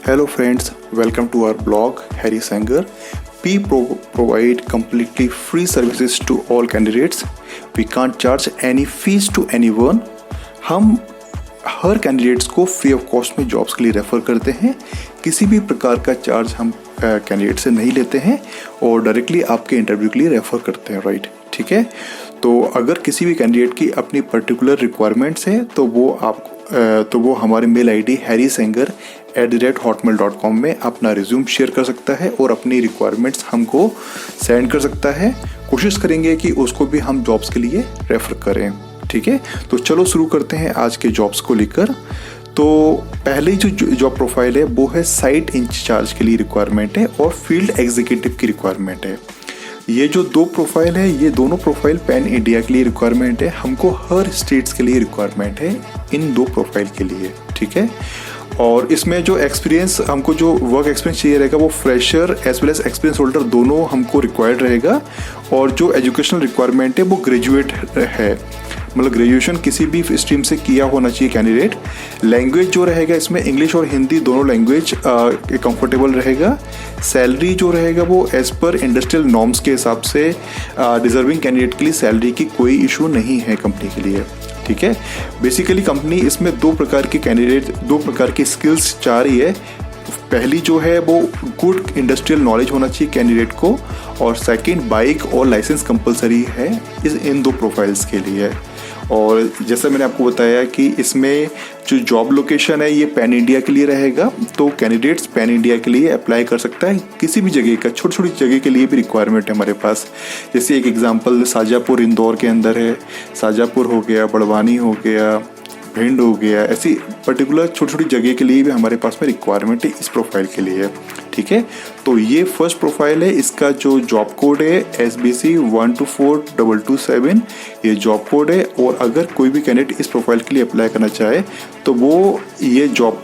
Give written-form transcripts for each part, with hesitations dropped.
Hello friends, welcome to our blog Harry Sanger. We provide completely free services to all candidates. We can't charge any fees to anyone. हम हर candidates को free of cost में jobs के लिए refer करते हैं. किसी भी प्रकार का चार्ज हम कैंडिडेट से नहीं लेते हैं और डायरेक्टली आपके इंटरव्यू के लिए रेफ़र करते हैं. राइट, ठीक है. तो अगर किसी भी कैंडिडेट की पर्टिकुलर रिक्वायरमेंट्स है तो वो हमारे मेल आईडी harrysanger@hotmail.com में अपना रिज्यूम शेयर कर सकता है और अपनी रिक्वायरमेंट्स हमको सेंड कर सकता है. कोशिश करेंगे कि उसको भी हम जॉब्स के लिए रेफ़र करें. ठीक है, तो चलो शुरू करते हैं आज के जॉब्स को लेकर. तो पहले जो जॉब प्रोफाइल है वो है साइट इंचार्ज के लिए रिक्वायरमेंट है और फील्ड एग्जीक्यूटिव की रिक्वायरमेंट है. ये जो दो प्रोफाइल है, ये दोनों प्रोफाइल पैन इंडिया के लिए रिक्वायरमेंट है. हमको हर स्टेट्स के लिए रिक्वायरमेंट है इन दो प्रोफाइल के लिए. ठीक है, और इसमें जो एक्सपीरियंस हमको जो वर्क एक्सपीरियंस चाहिए रहेगा वो fresher as well as experience holder दोनों हमको रिक्वायर्ड रहेगा. और जो एजुकेशनल रिक्वायरमेंट है वो ग्रेजुएट है, मतलब ग्रेजुएशन किसी भी स्ट्रीम से किया होना चाहिए कैंडिडेट. लैंग्वेज जो रहेगा इसमें इंग्लिश और हिंदी दोनों लैंग्वेज कंफर्टेबल रहेगा. सैलरी जो रहेगा वो एज पर इंडस्ट्रियल नॉर्म्स के हिसाब से डिजर्विंग कैंडिडेट के लिए सैलरी की कोई इशू नहीं है कंपनी के लिए. ठीक है, बेसिकली कंपनी इसमें दो प्रकार की स्किल्स चाह रही है. पहली जो है वो गुड इंडस्ट्रियल नॉलेज होना चाहिए कैंडिडेट को, और सेकंड बाइक और लाइसेंस कंपलसरी है इन दो प्रोफाइल्स के लिए. और जैसा मैंने आपको बताया कि इसमें जो जॉब लोकेशन है ये पैन इंडिया के लिए रहेगा. तो कैंडिडेट्स पैन इंडिया के लिए अप्लाई कर सकता है. किसी भी जगह का छोटी छोटी जगह के लिए भी रिक्वायरमेंट है हमारे पास. जैसे एक एग्जांपल शाजापुर इंदौर के अंदर है, शाजापुर हो गया, बड़वानी हो गया, भिंड हो गया, ऐसी पर्टिकुलर छोटी छोटी जगह के लिए भी हमारे पास में रिक्वायरमेंट है इस प्रोफाइल के लिए. ठीक है, तो ये फर्स्ट प्रोफाइल है. इसका जो जॉब कोड है SBC 124227 ये जॉब कोड है. और अगर कोई भी कैंडिडेट इस प्रोफाइल के लिए अप्लाई करना चाहे तो वो ये जॉब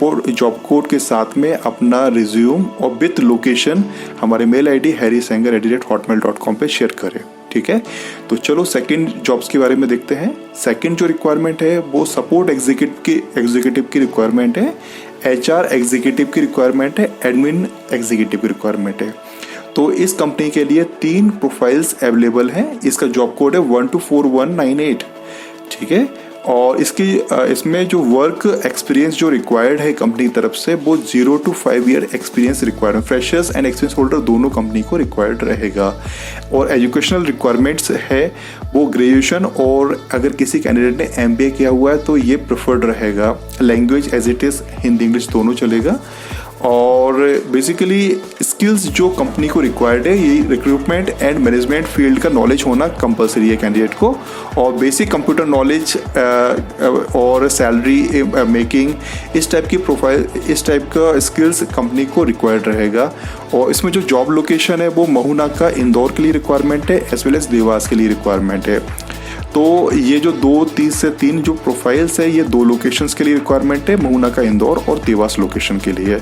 कोड के साथ में अपना रिज्यूम और विथ लोकेशन हमारे मेल आईडी harrysanger@hotmail.com पे शेयर करें. ठीक है, तो चलो सेकंड जॉब्स के बारे में देखते हैं. सेकंड जो रिक्वायरमेंट है वो सपोर्ट एग्जीक्यूटिव की रिक्वायरमेंट है, HR एग्जीक्यूटिव की रिक्वायरमेंट है, एडमिन एग्जीक्यूटिव की रिक्वायरमेंट है. तो इस कंपनी के लिए 3 प्रोफाइल्स अवेलेबल हैं. इसका जॉब कोड है 124198. ठीक है, और इसमें जो वर्क एक्सपीरियंस जो रिक्वायर्ड है कंपनी की तरफ से वो 0 to 5 year experience required, freshers and experience holder दोनों कंपनी को रिक्वायर्ड रहेगा. और एजुकेशनल रिक्वायरमेंट्स है वो ग्रेजुएशन, और अगर किसी कैंडिडेट ने MBA किया हुआ है तो ये प्रेफर्ड रहेगा. Language as it is Hindi English दोनों चलेगा. और बेसिकली स्किल्स जो कंपनी को रिक्वायर्ड है ये रिक्रूटमेंट एंड मैनेजमेंट फील्ड का नॉलेज होना कंपलसरी है कैंडिडेट को, और बेसिक कंप्यूटर नॉलेज और सैलरी मेकिंग इस टाइप का स्किल्स कंपनी को रिक्वायर्ड रहेगा. और इसमें जो जॉब लोकेशन है वो महू नाका इंदौर के लिए रिक्वायरमेंट है एज वेल एज देवास के लिए रिक्वायरमेंट है. तो ये जो 3 जो प्रोफाइल्स है ये 2 लोकेशंस के लिए रिक्वायरमेंट है, महू नाका इंदौर और देवास लोकेशन के लिए.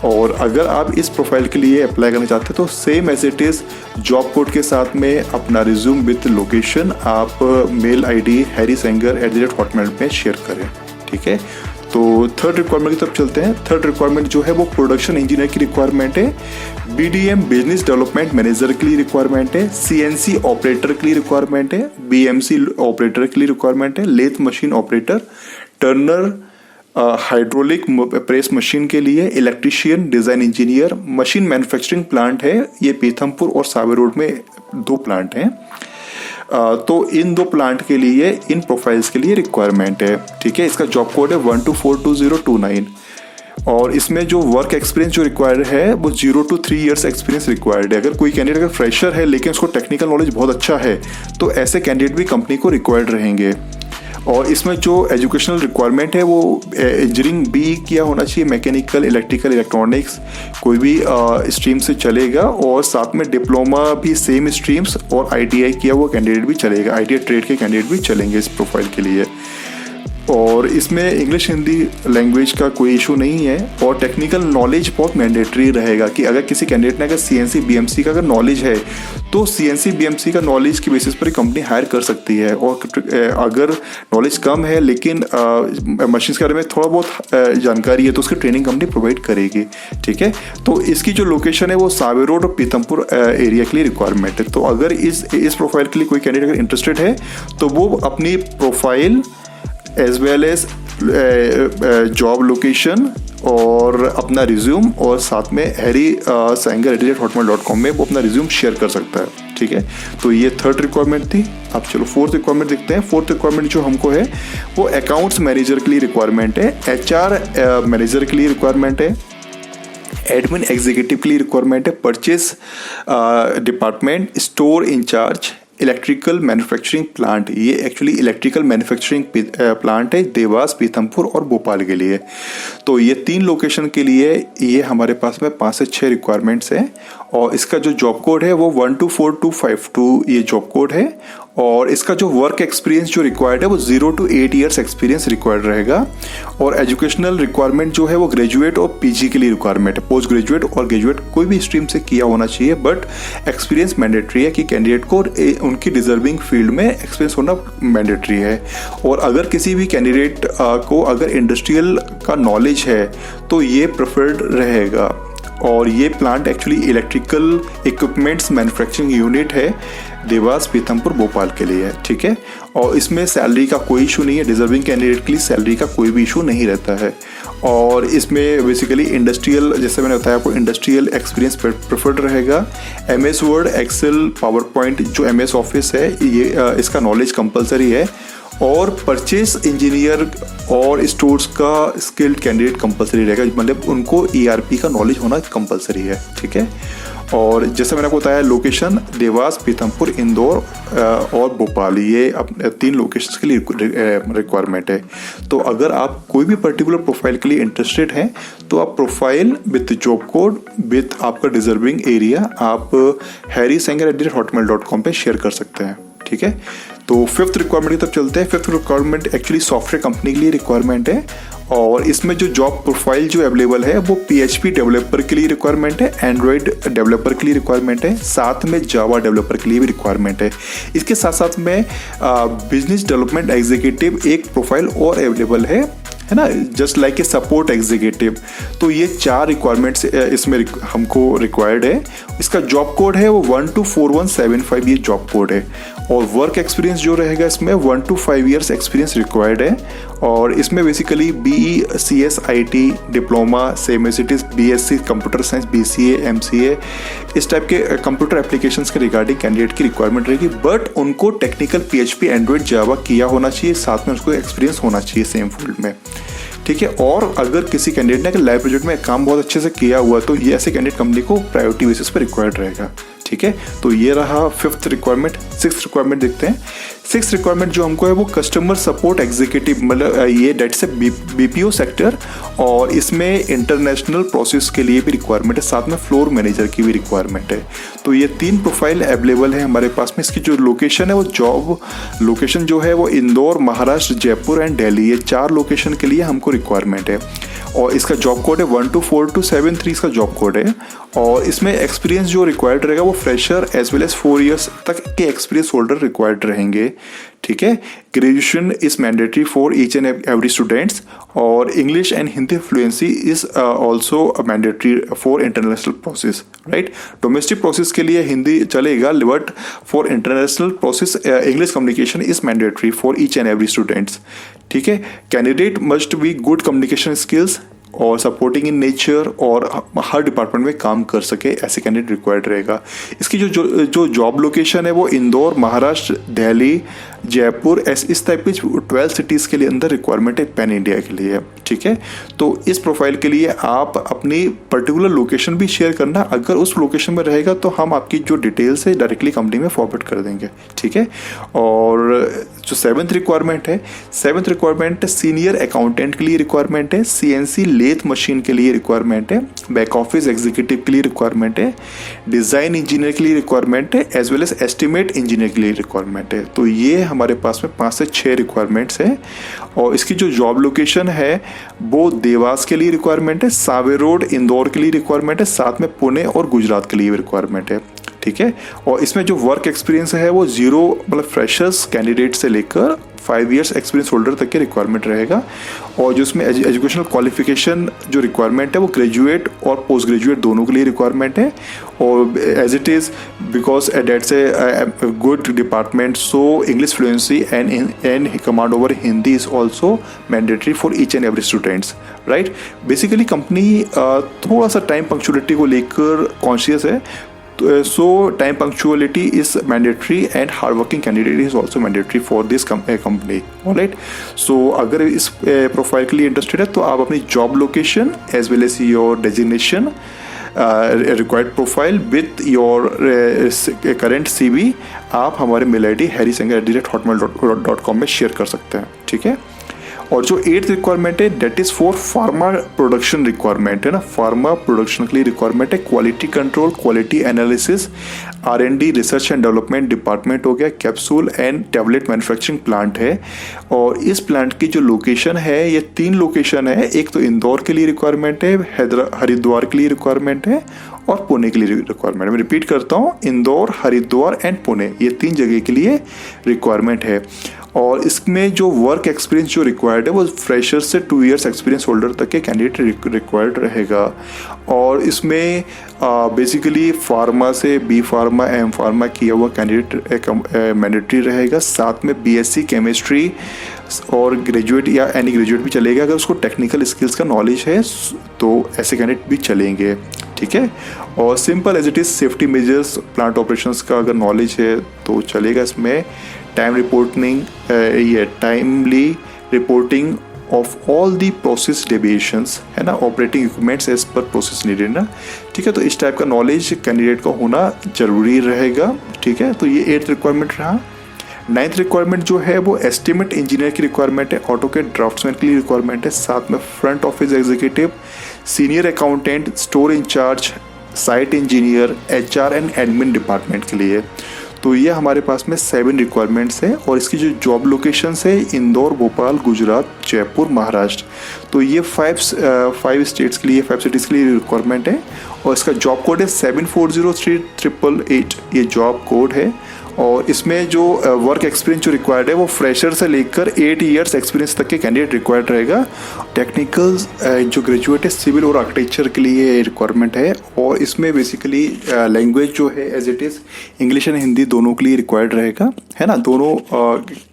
और अगर आप इस प्रोफाइल के लिए अप्लाई करना चाहते हैं तो same as it is job code के साथ में अपना रिज्यूम विथ लोकेशन आप मेल आईडी harrysanger@hotmail में शेयर करें. ठीक है, तो थर्ड रिक्वायरमेंट की तरफ चलते हैं. थर्ड रिक्वायरमेंट जो है वो प्रोडक्शन इंजीनियर की रिक्वायरमेंट है, BDM बिजनेस डेवलपमेंट मैनेजर के लिए रिक्वायरमेंट है, CNC ऑपरेटर के लिए रिक्वायरमेंट है, BMC ऑपरेटर के लिए रिक्वायरमेंट है, lathe machine operator, turner hydraulic press machine के लिए, electrician, design engineer, machine manufacturing plant है. ये पीथमपुर और सावे रोड में 2 प्लांट हैं. तो इन 2 प्लांट के लिए इन प्रोफाइल्स के लिए रिक्वायरमेंट है. ठीक है, इसका जॉब कोड है 12422029. और इसमें जो वर्क एक्सपीरियंस जो रिक्वायर्ड है वो 0 to 3 ईयर्स एक्सपीरियंस रिक्वायर्ड है. अगर कोई कैंडिडेट अगर फ्रेशर है लेकिन उसको टेक्निकल नॉलेज बहुत अच्छा है तो ऐसे कैंडिडेट भी कंपनी को रिक्वायर्ड रहेंगे. और इसमें जो एजुकेशनल रिक्वायरमेंट है वो इंजीनियरिंग भी किया होना चाहिए, मैकेनिकल, इलेक्ट्रिकल, इलेक्ट्रॉनिक्स कोई भी स्ट्रीम से चलेगा. और साथ में डिप्लोमा भी सेम स्ट्रीम्स और ITI किया हुआ कैंडिडेट भी चलेगा. ITI ट्रेड के कैंडिडेट भी चलेंगे इस प्रोफाइल के लिए. और इसमें इंग्लिश हिंदी लैंग्वेज का कोई इशू नहीं है और टेक्निकल नॉलेज बहुत मैंडेटरी रहेगा कि अगर किसी कैंडिडेट ने अगर CNC BMC का अगर नॉलेज है तो CNC BMC का नॉलेज की बेसिस पर कंपनी हायर कर सकती है। और अगर नॉलेज कम है लेकिन मशीन्स के बारे में थोड़ा बहुत जानकारी है तो उसकी ट्रेनिंग कंपनी प्रोवाइड करेगी। ठीक है, तो इसकी जो लोकेशन है वो सावे रोड और पीतमपुर एरिया के लिए रिक्वायरमेंट है। तो अगर इस प्रोफाइल के लिए कोई कैंडिडेट अगर इंटरेस्टेड है तो वो अपनी profile as well as job location और अपना रिज्यूम और साथ में harry.sanger@hotmail.com में वो अपना रिज्यूम शेयर कर सकता है। ठीक है, तो ये थर्ड रिक्वायरमेंट थी। अब चलो फोर्थ रिक्वायरमेंट देखते हैं। फोर्थ रिक्वायरमेंट जो हमको है वो अकाउंट्स मैनेजर के लिए रिक्वायरमेंट है, HR मैनेजर के लिए रिक्वायरमेंट है, एडमिन एग्जीक्यूटिव के लिए रिक्वायरमेंट है, purchase department store incharge, electrical manufacturing plant. ये एक्चुअली इलेक्ट्रिकल मैन्युफैक्चरिंग प्लांट है देवास, पीथमपुर और भोपाल के लिए। तो ये 3 लोकेशन के लिए ये हमारे पास में 5 से 6 रिक्वायरमेंट्स हैं और इसका जो जॉब कोड है वो 124252 ये जॉब कोड है। और इसका जो वर्क एक्सपीरियंस जो रिक्वायर्ड है वो 0 to 8 ईयर्स एक्सपीरियंस रिक्वायर्ड रहेगा। और एजुकेशनल रिक्वायरमेंट जो है वो ग्रेजुएट और PG के लिए रिक्वायरमेंट है। पोस्ट ग्रेजुएट और ग्रेजुएट कोई भी स्ट्रीम से किया होना चाहिए, बट एक्सपीरियंस मैंडेटरी है कि कैंडिडेट को उनकी डिजर्विंग फील्ड में एक्सपीरियंस होना मैंडेटरी है। और अगर किसी भी कैंडिडेट को अगर इंडस्ट्रियल का नॉलेज है तो ये प्रेफर्ड रहेगा। और ये plant actually electrical equipments manufacturing unit है देवास, पीथमपुर, भोपाल के लिए है। ठीक है, और इसमें सैलरी का कोई इशू नहीं है। डिजर्विंग कैंडिडेट के लिए सैलरी का कोई भी इशू नहीं रहता है। और इसमें बेसिकली इंडस्ट्रियल, जैसे मैंने बताया आपको, इंडस्ट्रियल एक्सपीरियंस प्रेफर्ड रहेगा। MS word, Excel, power point जो MS ऑफिस है ये इसका नॉलेज कंपलसरी है। और परचेस इंजीनियर और स्टोर्स का स्किल्ड कैंडिडेट कंपलसरी रहेगा, मतलब उनको ERP का नॉलेज होना कंपलसरी है। ठीक है, और जैसे मैंने आपको बताया लोकेशन देवास, पीथमपुर, इंदौर और भोपाल, ये 3 लोकेशंस के लिए रिक्वायरमेंट है। तो अगर आप कोई भी पर्टिकुलर प्रोफाइल के लिए इंटरेस्टेड हैं तो आप profile with job code with आपका डिजर्विंग एरिया आप harry.sanger@hotmail.com पे शेयर कर सकते हैं। ठीक है, तो फिफ्थ रिक्वायरमेंट की तरफ चलते हैं। Fifth requirement actually software company के लिए रिक्वायरमेंट है और इसमें जो जॉब प्रोफाइल जो अवेलेबल है वो PHP डेवलपर के लिए रिक्वायरमेंट है, एंड्रॉयड डेवलपर के लिए रिक्वायरमेंट है, साथ में जावा डेवलपर के लिए भी रिक्वायरमेंट है। इसके साथ साथ में बिजनेस डेवलपमेंट एग्जीक्यूटिव एक प्रोफाइल और अवेलेबल है ना, just like a support executive. तो ये 4 रिक्वायरमेंट्स इसमें हमको रिक्वायर्ड है। इसका जॉब कोड है वो 124175 ये जॉब कोड है। और वर्क एक्सपीरियंस जो रहेगा इसमें 1 to 5 ईयर्स एक्सपीरियंस रिक्वायर्ड है। और इसमें basically BE CS IT diploma, same as it is BSc computer science, BCA MCA इस टाइप के कंप्यूटर एप्लीकेशंस के रिगार्डिंग कैंडिडेट की रिक्वायरमेंट रहेगी। बट उनको टेक्निकल PHP एंड्रॉयड जावा किया होना चाहिए, साथ में उसको एक्सपीरियंस होना चाहिए सेम फील्ड में। ठीक है, और अगर किसी कैंडिडेट ने लाइव प्रोजेक्ट में काम बहुत अच्छे से किया हुआ तो ये ऐसे कैंडिडेट कंपनी को प्रायोरिटी बेसिस पर रिक्वायर्ड रहेगा। ठीक है, तो ये रहा फिफ्थ रिक्वायरमेंट। सिक्स्थ रिक्वायरमेंट देखते हैं। सिक्स्थ रिक्वायरमेंट जो हमको है वो कस्टमर सपोर्ट एग्जीक्यूटिव, मतलब ये डेट से BPO सेक्टर और इसमें इंटरनेशनल प्रोसेस के लिए भी रिक्वायरमेंट है, साथ में फ्लोर मैनेजर की भी रिक्वायरमेंट है। तो ये 3 प्रोफाइल अवेलेबल है हमारे पास में। इसकी जो लोकेशन है वो जॉब लोकेशन जो है वो इंदौर, महाराष्ट्र, जयपुर एंड दिल्ली, ये 4 लोकेशन के लिए हमको रिक्वायरमेंट है। और इसका जॉब कोड है 124273 इसका जॉब कोड है। और इसमें एक्सपीरियंस जो रिक्वायर्ड रहेगा वो fresher as well as 4 years तक के एक्सपीरियंस होल्डर रिक्वायर्ड रहेंगे। ठीक है, graduation is mandatory for each and every students और English and Hindi fluency is also mandatory for international process. Right, domestic process के लिए हिंदी चलेगा, but for international process English communication is mandatory for each and every students. ठीक है, candidate must be good communication skills और supporting in nature और हर department में काम कर सके, ऐसे कैंडिडेट रिक्वायर्ड रहेगा। इसकी जो जॉब लोकेशन है वो इंदौर, महाराष्ट्र, दिल्ली, जयपुर, इस टाइप की 12 सिटीज़ के लिए अंदर रिक्वायरमेंट है पैन इंडिया के लिए। ठीक है, तो इस प्रोफाइल के लिए आप अपनी पर्टिकुलर लोकेशन भी शेयर करना, अगर उस लोकेशन में रहेगा तो हम आपकी जो डिटेल्स है डायरेक्टली कंपनी में फॉरवर्ड कर देंगे। ठीक है, और जो 7th रिक्वायरमेंट है, 7th रिक्वायरमेंट सीनियर अकाउंटेंट के लिए रिक्वायरमेंट है, CNC लेथ मशीन के लिए रिक्वायरमेंट है, बैक ऑफिस एग्जीक्यूटिव के लिए रिक्वायरमेंट है, डिज़ाइन इंजीनियर के लिए रिक्वायरमेंट है, as well as estimate engineer के लिए रिक्वायरमेंट है। तो ये हमारे पास में 5 से 6 रिक्वायरमेंट्स हैं। और इसकी जो जॉब लोकेशन है वो देवास के लिए रिक्वायरमेंट है, सावे रोड इंदौर के लिए रिक्वायरमेंट है, साथ में पुणे और गुजरात के लिए भी रिक्वायरमेंट है। ठीक है। और इसमें जो वर्क एक्सपीरियंस है वो 0 मतलब फ्रेशर्स कैंडिडेट से लेकर 5 इयर्स एक्सपीरियंस होल्डर तक के रिक्वायरमेंट रहेगा। और जो इसमें एजुकेशनल क्वालिफिकेशन जो रिक्वायरमेंट है वो ग्रेजुएट और पोस्ट ग्रेजुएट दोनों के लिए रिक्वायरमेंट है। और as it is because that's a good department, so English fluency and command over Hindi is also mandatory for each and every students, right. Basically company थोड़ा सा टाइम पंक्चुअलिटी को लेकर कॉन्शियस है, so time punctuality is mandatory and hardworking candidate is also mandatory for this company, alright। so अगर इस profile के लिए interested है तो आप अपनी job location as well as your designation required profile with your current CV आप हमारे मेल ID harrysanger@hotmail.com में शेयर कर सकते हैं। ठीक है। और जो 8th रिक्वायरमेंट है that is for pharma production requirement है ना, फार्मा प्रोडक्शन के लिए रिक्वायरमेंट है। Quality control, quality analysis, R&D research and development department हो गया, capsule and tablet manufacturing plant है। और इस प्लांट की जो लोकेशन है ये 3 लोकेशन है, एक तो इंदौर के लिए रिक्वायरमेंट है, हरिद्वार के लिए रिक्वायरमेंट है और पुणे के लिए रिक्वायरमेंट। मैं रिपीट करता हूँ, इंदौर, हरिद्वार एंड पुणे, ये 3 जगह के लिए रिक्वायरमेंट है। और इसमें जो वर्क एक्सपीरियंस जो रिक्वायर्ड है वो फ्रेशर से 2 इयर्स एक्सपीरियंस होल्डर तक के कैंडिडेट रिक्वायर्ड रहेगा। और इसमें बेसिकली फार्मा से B फार्मा, M फार्मा किया हुआ कैंडिडेट मैंडेटरी रहेगा, साथ में BSc केमिस्ट्री और ग्रेजुएट या एनी ग्रेजुएट भी चलेगा। अगर उसको टेक्निकल स्किल्स का नॉलेज है तो ऐसे कैंडिडेट भी चलेंगे। ठीक है। और simple as it is safety measures, plant operations का अगर नॉलेज है तो चलेगा। इसमें timely reporting of all the process deviations है ना, operating equipments as per process needed ना। ठीक है। तो इस टाइप का नॉलेज कैंडिडेट का होना जरूरी रहेगा। ठीक है। तो ये 8th रिक्वायरमेंट रहा। 9th रिक्वायरमेंट जो है वो एस्टिमेट इंजीनियर की रिक्वायरमेंट है, ऑटोकैड ड्राफ्ट्समैन के लिए रिक्वायरमेंट है, साथ में front office executive, senior accountant, store incharge, site engineer, HR and admin department के लिए। तो ये हमारे पास में 7 रिक्वायरमेंट्स है। और इसकी जो जॉब लोकेशंस है इंदौर, भोपाल, गुजरात, जयपुर, महाराष्ट्र। तो ये 5 स्टेट्स के लिए, 5 सिटीज़ के लिए रिक्वायरमेंट है। और इसका जॉब कोड है 74038888, ये जॉब कोड है। और इसमें जो वर्क एक्सपीरियंस जो रिक्वायर्ड है वो फ्रेशर से लेकर 8 इयर्स एक्सपीरियंस तक के कैंडिडेट रिक्वायर्ड रहेगा। टेक्निकल जो ग्रेजुएट है सिविल और आर्किटेक्चर के लिए रिक्वायरमेंट है। और इसमें बेसिकली लैंग्वेज जो है as it is English and Hindi दोनों के लिए रिक्वायर्ड रहेगा, है ना, दोनों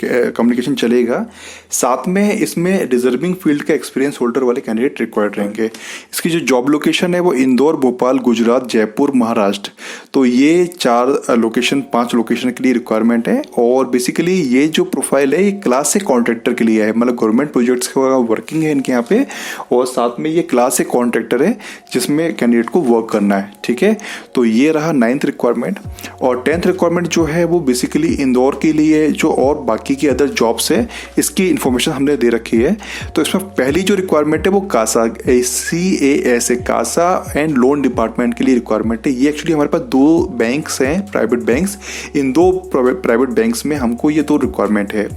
कम्युनिकेशन चलेगा। साथ में इसमें डिजर्विंग फील्ड का एक्सपीरियंस होल्डर वाले कैंडिडेट रिक्वायर्ड रहेंगे। इसकी जो जॉब लोकेशन है वो इंदौर, भोपाल, गुजरात, जयपुर, महाराष्ट्र। तो ये 5 लोकेशन के लिए रिक्वायरमेंट है। और बेसिकली ये जो प्रोफाइल है ये क्लास से कॉन्ट्रैक्टर के लिए है, मतलब गवर्नमेंट प्रोजेक्ट्स का वर्किंग है इनके यहाँ पे। और साथ में ये क्लास से कॉन्ट्रैक्टर है जिसमें कैंडिडेट को वर्क करना है। ठीक है। तो ये रहा 9th रिक्वायरमेंट। और 10th रिक्वायरमेंट जो है वो बेसिकली इंदौर के लिए जो और बाकी की अदर जॉब्स है इसकी इन्फॉर्मेशन हमने दे रखी है। तो इसमें पहली जो रिक्वायरमेंट है वो Kasa, CAS Kasa and loan department के लिए रिक्वायरमेंट है। ये एक्चुअली हमारे पास 2 बैंक्स हैं, प्राइवेट बैंक्स। इन 2 प्राइवेट बैंक्स में हमको ये 2 रिक्वायरमेंट है।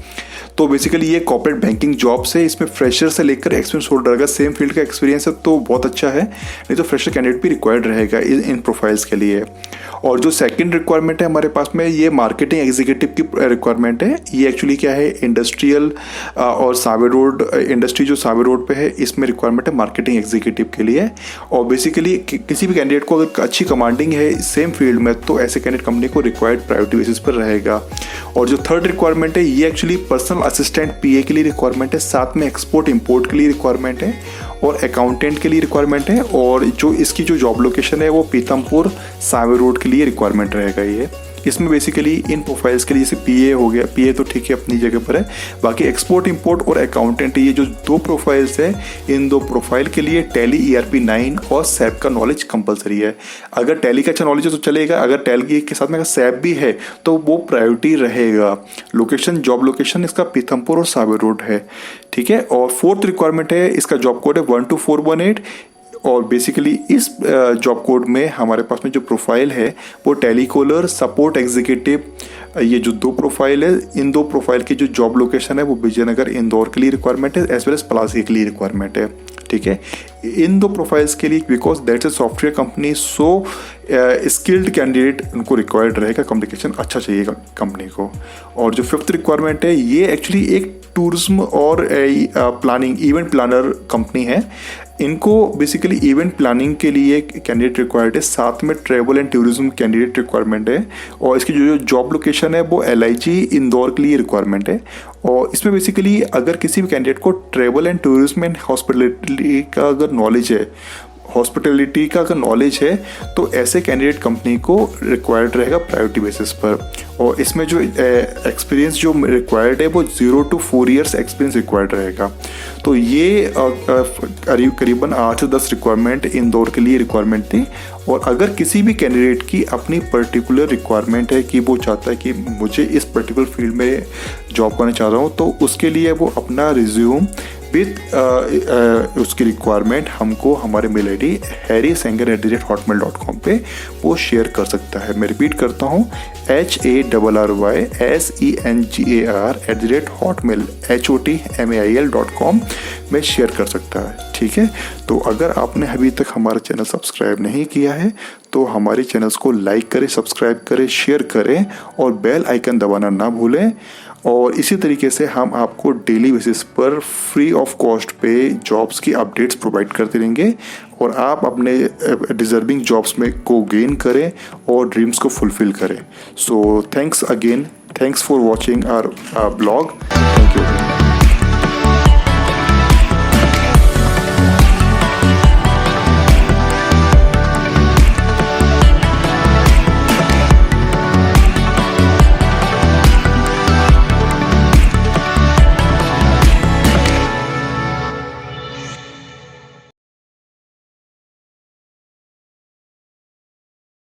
तो बेसिकली ये कॉर्पोरेट बैंकिंग जॉब्स है। इसमें फ्रेशर से लेकर एक्सपीरियंस होल्डर, अगर सेम फील्ड का एक्सपीरियंस है तो बहुत अच्छा है, नहीं तो फ्रेशर कैंडिडेट भी रिक्वायर्ड रहेगा इन प्रोफाइल्स के लिए। और जो सेकंड रिक्वायरमेंट है हमारे पास में ये मार्केटिंग एग्जीक्यूटिव की रिक्वायरमेंट है। ये एक्चुअली क्या है, इंडस्ट्रियल और सावे रोड इंडस्ट्री जो सावे रोड पे है इसमें रिक्वायरमेंट है मार्केटिंग एग्जीक्यूटिव के लिए। और बेसिकली किसी भी कैंडिडेट को अगर अच्छी कमांडिंग है सेम फील्ड में तो ऐसे कैंडिडेट कंपनी को रिक्वायर्ड प्रायोरिटी बेसिस पर रहेगा। और जो थर्ड रिक्वायरमेंट है ये एक्चुअली पर्सनल असिस्टेंट PA के लिए रिक्वायरमेंट है, साथ में एक्सपोर्ट इंपोर्ट के लिए रिक्वायरमेंट है और अकाउंटेंट के लिए रिक्वायरमेंट है। और जो इसकी जो जॉब लोकेशन है वो पीतमपुर सावे रोड के लिए रिक्वायरमेंट रहेगा। इसमें बेसिकली इन प्रोफाइल्स के लिए जैसे पीए हो गया, पीए तो ठीक है अपनी जगह पर है, बाकी एक्सपोर्ट इंपोर्ट और अकाउंटेंट, ये जो 2 प्रोफाइल्स है, इन 2 प्रोफाइल के लिए टैली ERP 9 और सैप का नॉलेज कंपलसरी है। अगर टैली का अच्छा नॉलेज है तो चलेगा, अगर टैली के साथ में अगर सैप भी है तो वो प्रायोरिटी रहेगा। लोकेशन, जॉब लोकेशन इसका पीथमपुर और सावेर रोड है, ठीक है। और 4th रिक्वायरमेंट है, इसका जॉब कोड है 12418। और बेसिकली इस जॉब कोड में हमारे पास में जो प्रोफाइल है वो टेलीकॉलर सपोर्ट एग्जीक्यूटिव, ये जो 2 प्रोफाइल है, इन 2 प्रोफाइल की जो जॉब लोकेशन है वो विजयनगर इंदौर के लिए रिक्वायरमेंट है, एज वेल एज पलासी के लिए रिक्वायरमेंट है, ठीक है। इन 2 प्रोफाइल्स के लिए because that's a software company, so skilled candidate उनको रिक्वायर्ड रहेगा, कम्युनिकेशन अच्छा चाहिए कंपनी को। और जो 5th रिक्वायरमेंट है ये एक्चुअली एक टूरिज्म और प्लानिंग इवेंट प्लानर कंपनी है। इनको बेसिकली इवेंट प्लानिंग के लिए कैंडिडेट रिक्वायर्ड है, साथ में travel and tourism candidate requirement है। और इसकी जो जॉब लोकेशन है वो LIG इंदौर के लिए रिक्वायरमेंट है। और इसमें बेसिकली अगर किसी भी कैंडिडेट को travel and tourism and hospitality का अगर नॉलेज है, हॉस्पिटलिटी का अगर नॉलेज है तो ऐसे कैंडिडेट कंपनी को रिक्वायर्ड रहेगा प्रायोरिटी बेसिस पर। और इसमें जो एक्सपीरियंस जो रिक्वायर्ड है वो 0 to 4 years एक्सपीरियंस रिक्वायर्ड रहेगा। तो ये करीबन 8 से 10 रिक्वायरमेंट इंदौर के लिए रिक्वायरमेंट थी। और अगर किसी भी कैंडिडेट की अपनी पर्टिकुलर रिक्वायरमेंट है कि वो चाहता है कि मुझे इस पर्टिकुलर फील्ड में जॉब करना चाह रहा हूँ, तो उसके लिए वो अपना रिज्यूम विथ उसकी रिक्वायरमेंट हमको हमारे मेल ID harrysengar@hotmail.com पे वो शेयर कर सकता है। मैं रिपीट करता हूँ, harrysengar@hotmail.com में शेयर कर सकता है, ठीक है। तो अगर आपने अभी तक हमारा चैनल सब्सक्राइब नहीं किया है तो हमारे चैनल्स को लाइक करें, सब्सक्राइब करें, शेयर करें और बेल आइकन दबाना ना भूलें। और इसी तरीके से हम आपको डेली बेसिस पर फ्री ऑफ कॉस्ट पे जॉब्स की अपडेट्स प्रोवाइड करते रहेंगे और आप अपने डिजर्विंग जॉब्स में को गेन करें और ड्रीम्स को फुलफिल करें। So thanks again, thanks for watching our blog. Thank you.